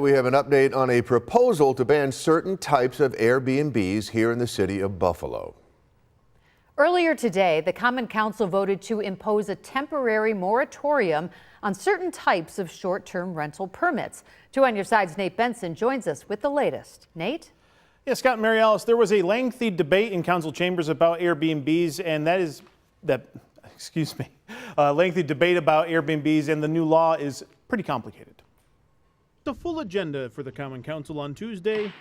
We have an update on a proposal to ban certain types of Airbnbs here in the city of Buffalo. Earlier today, the Common Council voted to impose a temporary moratorium on certain types of short-term rental permits. 2 on Your Side's Nate Benson joins us with the latest. Nate? Yeah, Scott and Mary Alice, there was a lengthy debate in council chambers about Airbnbs, and lengthy debate about Airbnbs, and the new law is pretty complicated. The full agenda for the Common Council on Tuesday,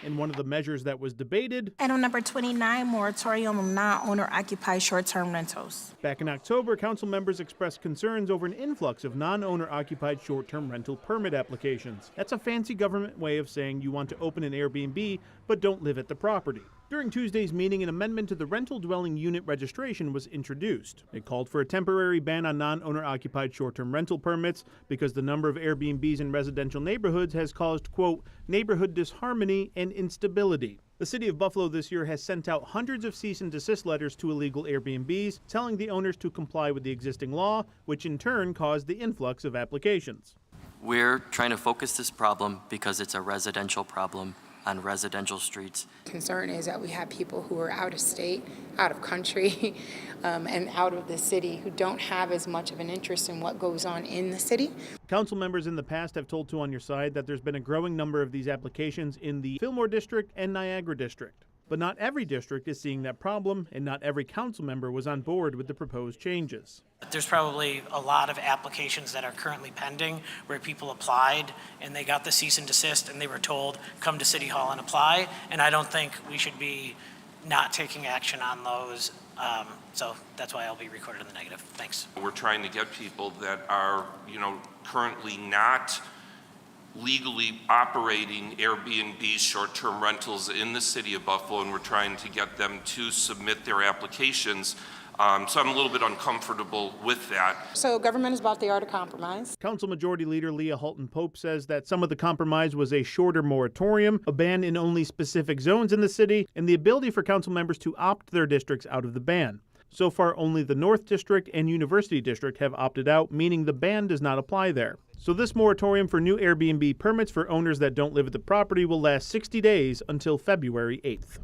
and one of the measures that was debated. Item number 29, moratorium on non-owner occupied short-term rentals. Back in October, council members expressed concerns over an influx of non-owner occupied short-term rental permit applications. That's a fancy government way of saying you want to open an Airbnb, but don't live at the property. During Tuesday's meeting, an amendment to the rental dwelling unit registration was introduced. It called for a temporary ban on non-owner occupied short-term rental permits because the number of Airbnbs in residential neighborhoods has caused, quote, neighborhood disharmony and instability. The city of Buffalo this year has sent out hundreds of cease and desist letters to illegal Airbnbs, telling the owners to comply with the existing law, which in turn caused the influx of applications. We're trying to focus this problem because it's a residential problem on residential streets. Concern is that we have people who are out of state, out of country, and out of the city who don't have as much of an interest in what goes on in the city. Council members in the past have told 2 on Your Side that there's been a growing number of these applications in the Fillmore District and Niagara District. But not every district is seeing that problem, and not every council member was on board with the proposed changes. There's probably a lot of applications that are currently pending where people applied and they got the cease and desist and they were told, come to City Hall and apply. And I don't think we should be not taking action on those. So that's why I'll be recorded in the negative. Thanks. We're trying to get people that are, currently not legally operating Airbnbs, short-term rentals in the city of Buffalo, and we're trying to get them to submit their applications. So I'm a little bit uncomfortable with that. So government is about the art of compromise. Council Majority Leader Leah Halton Pope says that some of the compromise was a shorter moratorium, a ban in only specific zones in the city, and the ability for council members to opt their districts out of the ban. So far, only the North District and University District have opted out, meaning the ban does not apply there. So this moratorium for new Airbnb permits for owners that don't live at the property will last 60 days until February 8th.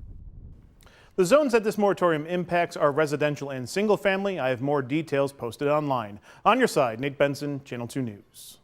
The zones that this moratorium impacts are residential and single family. I have more details posted online. On Your Side, Nate Benson, Channel 2 News.